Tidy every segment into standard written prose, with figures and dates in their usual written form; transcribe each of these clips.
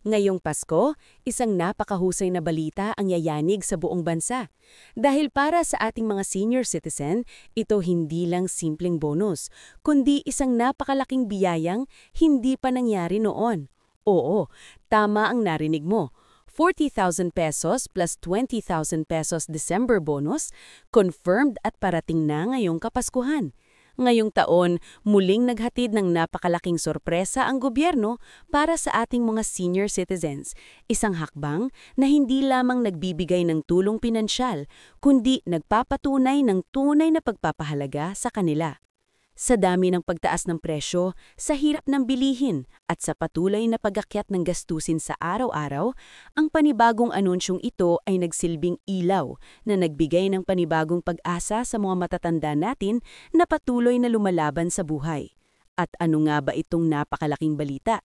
Ngayong Pasko, isang napakahusay na balita ang yayanig sa buong bansa. Dahil para sa ating mga senior citizen, ito hindi lang simpleng bonus, kundi isang napakalaking biyayang hindi pa nangyari noon. Oo, tama ang narinig mo. 40,000 pesos plus 20,000 pesos December bonus, confirmed at parating na ngayong Kapaskuhan. Ngayong taon, muling naghatid ng napakalaking sorpresa ang gobyerno para sa ating mga senior citizens. Isang hakbang na hindi lamang nagbibigay ng tulong pinansyal, kundi nagpapatunay ng tunay na pagpapahalaga sa kanila. Sa dami ng pagtaas ng presyo, sa hirap ng bilihin, at sa patuloy na pag-akyat ng gastusin sa araw-araw, ang panibagong anunsyong ito ay nagsilbing ilaw na nagbigay ng panibagong pag-asa sa mga matatanda natin na patuloy na lumalaban sa buhay. At ano nga ba itong napakalaking balita?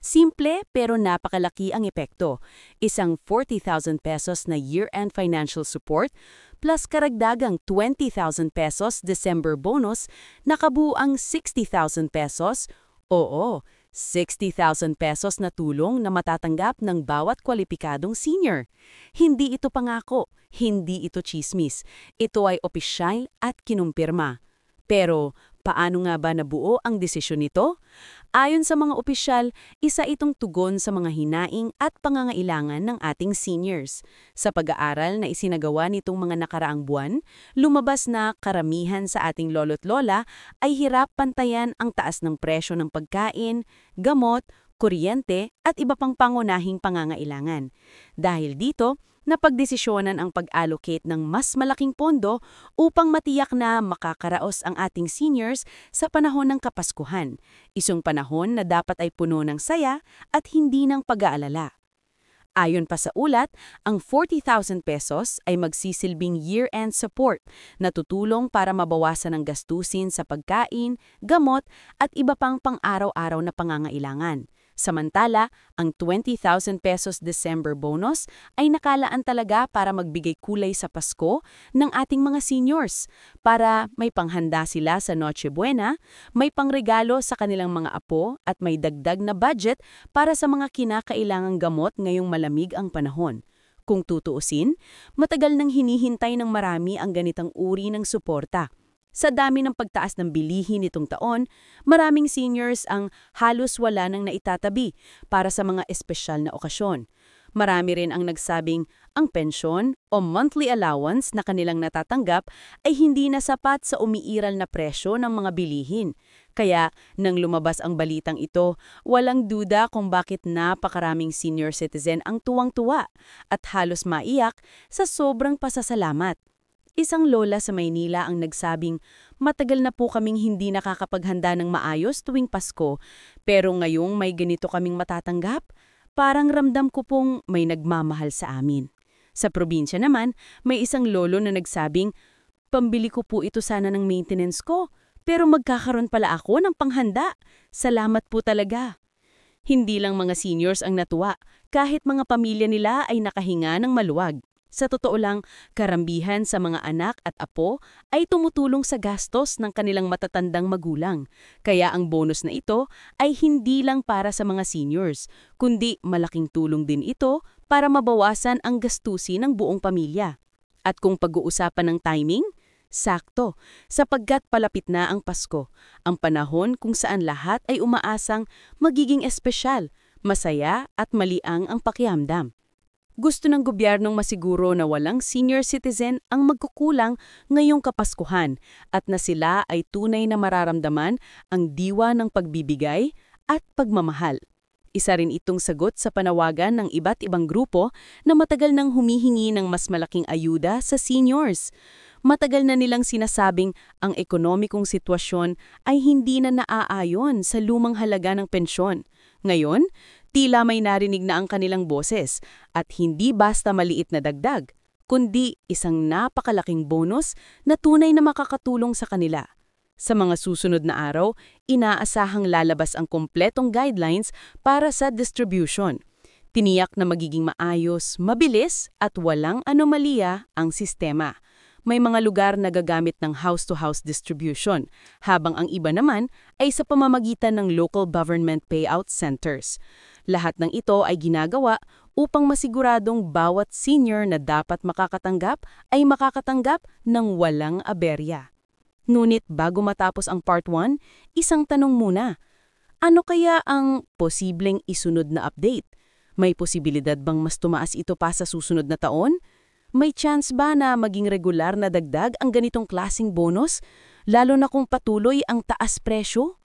Simple pero napakalaki ang epekto. Isang 40,000 pesos na year-end financial support plus karagdagang 20,000 pesos December bonus na kabuuang 60,000 pesos. Oo, 60,000 pesos na tulong na matatanggap ng bawat kwalipikadong senior. Hindi ito pangako, hindi ito tsismis. Ito ay opisyal at kinumpirma. Pero paano nga ba nabuo ang desisyon nito? Ayon sa mga opisyal, isa itong tugon sa mga hinaing at pangangailangan ng ating seniors. Sa pag-aaral na isinagawa nitong mga nakaraang buwan, lumabas na karamihan sa ating lolo't lola ay hirap pantayan ang taas ng presyo ng pagkain, gamot, kuryente at iba pang pangunahing pangangailangan. Dahil dito, napagdesisyonan ang pag-allocate ng mas malaking pondo upang matiyak na makakaraos ang ating seniors sa panahon ng Kapaskuhan, isang panahon na dapat ay puno ng saya at hindi ng pag-aalala. Ayon pa sa ulat, ang 40,000 pesos ay magsisilbing year-end support na tutulong para mabawasan ang gastusin sa pagkain, gamot at iba pang pang-araw-araw na pangangailangan. Samantala, ang 20,000 pesos December bonus ay nakalaan talaga para magbigay kulay sa Pasko ng ating mga seniors, para may panghanda sila sa Noche Buena, may pangregalo sa kanilang mga apo at may dagdag na budget para sa mga kinakailangang gamot ngayong malamig ang panahon. Kung tutuusin, matagal nang hinihintay ng marami ang ganitang uri ng suporta. Sa dami ng pagtaas ng bilihin nitong taon, maraming seniors ang halos wala nang naitatabi para sa mga espesyal na okasyon. Marami rin ang nagsabing ang pensyon o monthly allowance na kanilang natatanggap ay hindi na sapat sa umiiral na presyo ng mga bilihin. Kaya, nang lumabas ang balitang ito, walang duda kung bakit napakaraming senior citizen ang tuwang-tuwa at halos maiyak sa sobrang pasasalamat. Isang lola sa Maynila ang nagsabing, matagal na po kaming hindi nakakapaghanda ng maayos tuwing Pasko, pero ngayong may ganito kaming matatanggap, parang ramdam ko pong may nagmamahal sa amin. Sa probinsya naman, may isang lolo na nagsabing, pambili ko po ito sana ng maintenance ko, pero magkakaroon pala ako ng panghanda. Salamat po talaga. Hindi lang mga seniors ang natuwa, kahit mga pamilya nila ay nakahinga ng maluwag. Sa totoo lang, karambihan sa mga anak at apo ay tumutulong sa gastos ng kanilang matatandang magulang. Kaya ang bonus na ito ay hindi lang para sa mga seniors, kundi malaking tulong din ito para mabawasan ang gastusin ng buong pamilya. At kung pag-uusapan ng timing, sakto, sapagkat palapit na ang Pasko, ang panahon kung saan lahat ay umaasang magiging espesyal, masaya at maliang ang pakiramdam. Gusto ng gobyernong masiguro na walang senior citizen ang magkukulang ngayong Kapaskuhan at na sila ay tunay na mararamdaman ang diwa ng pagbibigay at pagmamahal. Isa rin itong sagot sa panawagan ng iba't ibang grupo na matagal nang humihingi ng mas malaking ayuda sa seniors. Matagal na nilang sinasabing ang ekonomikong sitwasyon ay hindi na naaayon sa lumang halaga ng pensyon. Ngayon, tila may narinig na ang kanilang boses at hindi basta maliit na dagdag, kundi isang napakalaking bonus na tunay na makakatulong sa kanila. Sa mga susunod na araw, inaasahang lalabas ang kumpletong guidelines para sa distribution. Tiniyak na magiging maayos, mabilis at walang anomalya ang sistema. May mga lugar na gagamit ng house-to-house distribution, habang ang iba naman ay sa pamamagitan ng local government payout centers. Lahat ng ito ay ginagawa upang masiguradong bawat senior na dapat makakatanggap ay makakatanggap ng walang aberya. Ngunit bago matapos ang Part 1, isang tanong muna. Ano kaya ang posibleng isunod na update? May posibilidad bang mas tumaas ito pa sa susunod na taon? May chance ba na maging regular na dagdag ang ganitong klasing bonus, lalo na kung patuloy ang taas presyo?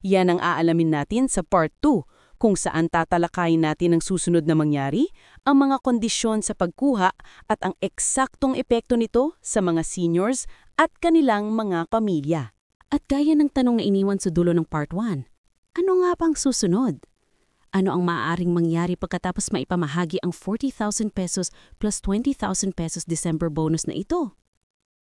Yan ang aalamin natin sa Part 2, kung saan tatalakayin natin ang susunod na mangyari, ang mga kondisyon sa pagkuha at ang eksaktong epekto nito sa mga seniors at kanilang mga pamilya. At gaya ng tanong na iniwan sa dulo ng Part 1, ano nga pang susunod? Ano ang maaaring mangyari pagkatapos maipamahagi ang 40,000 pesos plus 20,000 pesos December bonus na ito?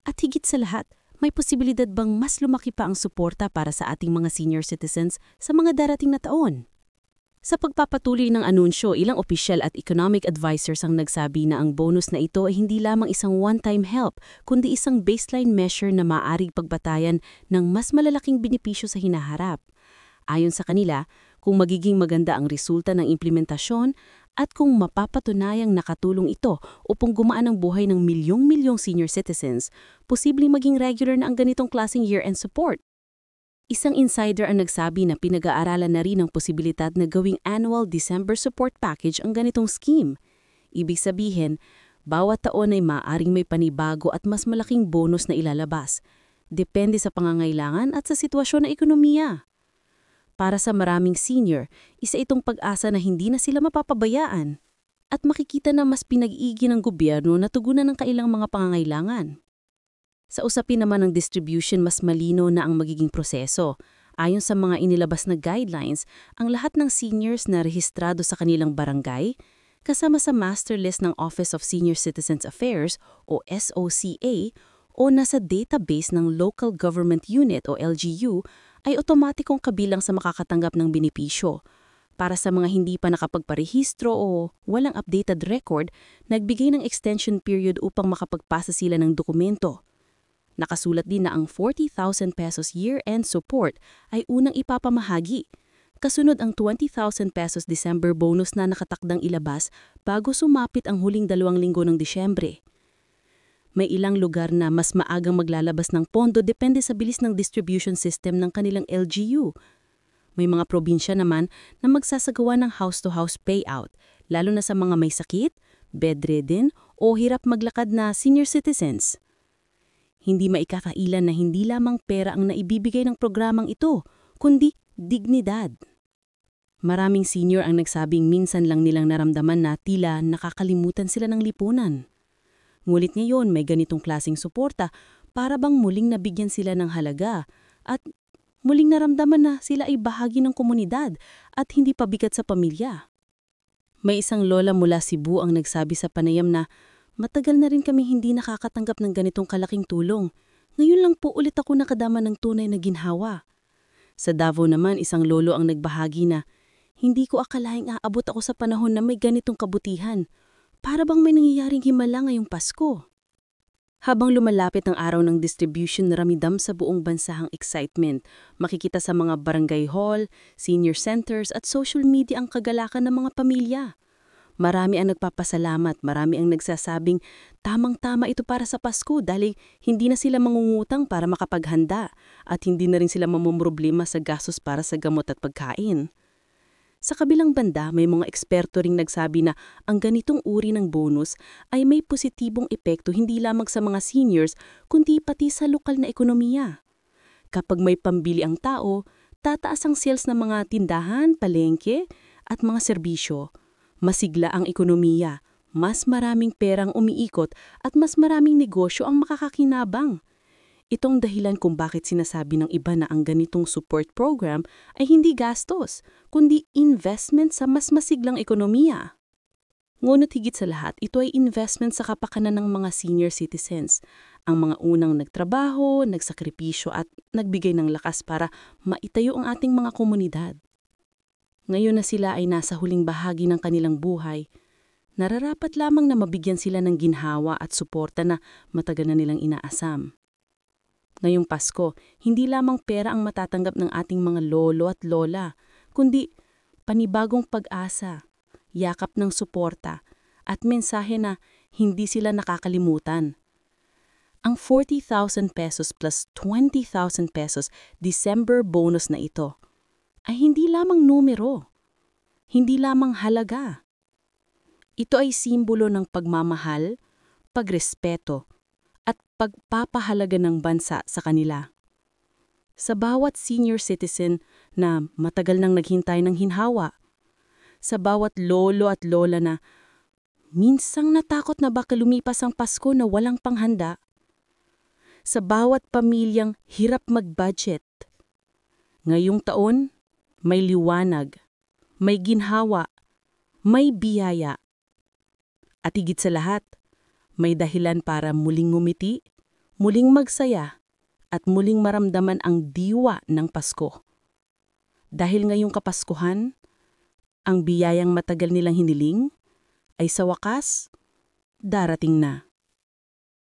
At higit sa lahat, may posibilidad bang mas lumaki pa ang suporta para sa ating mga senior citizens sa mga darating na taon? Sa pagpapatuloy ng anunsyo, ilang opisyal at economic advisors ang nagsabi na ang bonus na ito ay hindi lamang isang one-time help, kundi isang baseline measure na maaaring pagbatayan ng mas malalaking benepisyo sa hinaharap. Ayon sa kanila, kung magiging maganda ang resulta ng implementasyon at kung mapapatunayang nakatulong ito upang gumaan ang buhay ng milyong-milyong senior citizens, posibleng maging regular na ang ganitong klaseng year-end support. Isang insider ang nagsabi na pinag-aaralan na rin ang posibilidad na gawing annual December support package ang ganitong scheme. Ibig sabihin, bawat taon ay maaaring may panibago at mas malaking bonus na ilalabas. Depende sa pangangailangan at sa sitwasyon ng ekonomiya. Para sa maraming senior, isa itong pag-asa na hindi na sila mapapabayaan at makikita na mas pinag-iigi ng gobyerno na tugunan ng kailang mga pangangailangan. Sa usapin naman ng distribution, mas malino na ang magiging proseso. Ayon sa mga inilabas na guidelines, ang lahat ng seniors na rehistrado sa kanilang barangay, kasama sa master list ng Office of Senior Citizens Affairs o SOCA o nasa database ng Local Government Unit o LGU, ay otomatikong kabilang sa makakatanggap ng benepisyo. Para sa mga hindi pa nakapagparehistro o walang updated record, nagbigay ng extension period upang makapagpasa sila ng dokumento. Nakasulat din na ang 40,000 pesos year-end support ay unang ipapamahagi. Kasunod ang 20,000 pesos December bonus na nakatakdang ilabas bago sumapit ang huling 2 linggo ng Disyembre. May ilang lugar na mas maagang maglalabas ng pondo depende sa bilis ng distribution system ng kanilang LGU. May mga probinsya naman na magsasagawa ng house-to-house payout, lalo na sa mga may sakit, bedridden o hirap maglakad na senior citizens. Hindi maikakailan na hindi lamang pera ang naibibigay ng programang ito, kundi dignidad. Maraming senior ang nagsabing minsan lang nilang naramdaman na tila nakakalimutan sila ng lipunan. Ngunit ngayon may ganitong klaseng suporta para bang muling nabigyan sila ng halaga at muling naramdaman na sila ay bahagi ng komunidad at hindi pabigat sa pamilya. May isang lola mula Cebu ang nagsabi sa panayam na matagal na rin kami hindi nakakatanggap ng ganitong kalaking tulong. Ngayon lang po ulit ako nakadama ng tunay na ginhawa. Sa Davao naman isang lolo ang nagbahagi na hindi ko akalaing aabot ako sa panahon na may ganitong kabutihan. Para bang may nangyayaring himala ngayong Pasko. Habang lumalapit ang araw ng distribution, ramdam sa buong bansa ang excitement. Makikita sa mga barangay hall, senior centers at social media ang kagalakan ng mga pamilya. Marami ang nagpapasalamat, marami ang nagsasabing tamang-tama ito para sa Pasko dahil hindi na sila mangungutang para makapaghanda at hindi na rin sila mamumroblema sa gastos para sa gamot at pagkain. Sa kabilang banda, may mga eksperto ring nagsabi na ang ganitong uri ng bonus ay may positibong epekto hindi lamang sa mga seniors kundi pati sa lokal na ekonomiya. Kapag may pambili ang tao, tataas ang sales ng mga tindahan, palengke at mga serbisyo. Masigla ang ekonomiya, mas maraming perang umiikot at mas maraming negosyo ang makakakinabang. Itong dahilan kung bakit sinasabi ng iba na ang ganitong support program ay hindi gastos, kundi investment sa mas masiglang ekonomiya. Ngunit higit sa lahat, ito ay investment sa kapakanan ng mga senior citizens, ang mga unang nagtrabaho, nagsakripisyo at nagbigay ng lakas para maitayo ang ating mga komunidad. Ngayon na sila ay nasa huling bahagi ng kanilang buhay, nararapat lamang na mabigyan sila ng ginhawa at suporta na matagal na nilang inaasam. Ngayong Pasko, hindi lamang pera ang matatanggap ng ating mga lolo at lola, kundi panibagong pag-asa, yakap ng suporta, at mensahe na hindi sila nakakalimutan. Ang 40,000 pesos plus 20,000 pesos December bonus na ito ay hindi lamang numero, hindi lamang halaga. Ito ay simbolo ng pagmamahal, pagrespeto, at pagpapahalaga ng bansa sa kanila. Sa bawat senior citizen na matagal nang naghintay ng hinhawa, sa bawat lolo at lola na minsang natakot na baka lumipas ang Pasko na walang panghanda, sa bawat pamilyang hirap mag-budget, ngayong taon may liwanag, may ginhawa, may biyaya. At higit sa lahat, may dahilan para muling ngumiti, muling magsaya, at muling maramdaman ang diwa ng Pasko. Dahil ngayong Kapaskuhan, ang biyayang matagal nilang hiniling ay sa wakas darating na.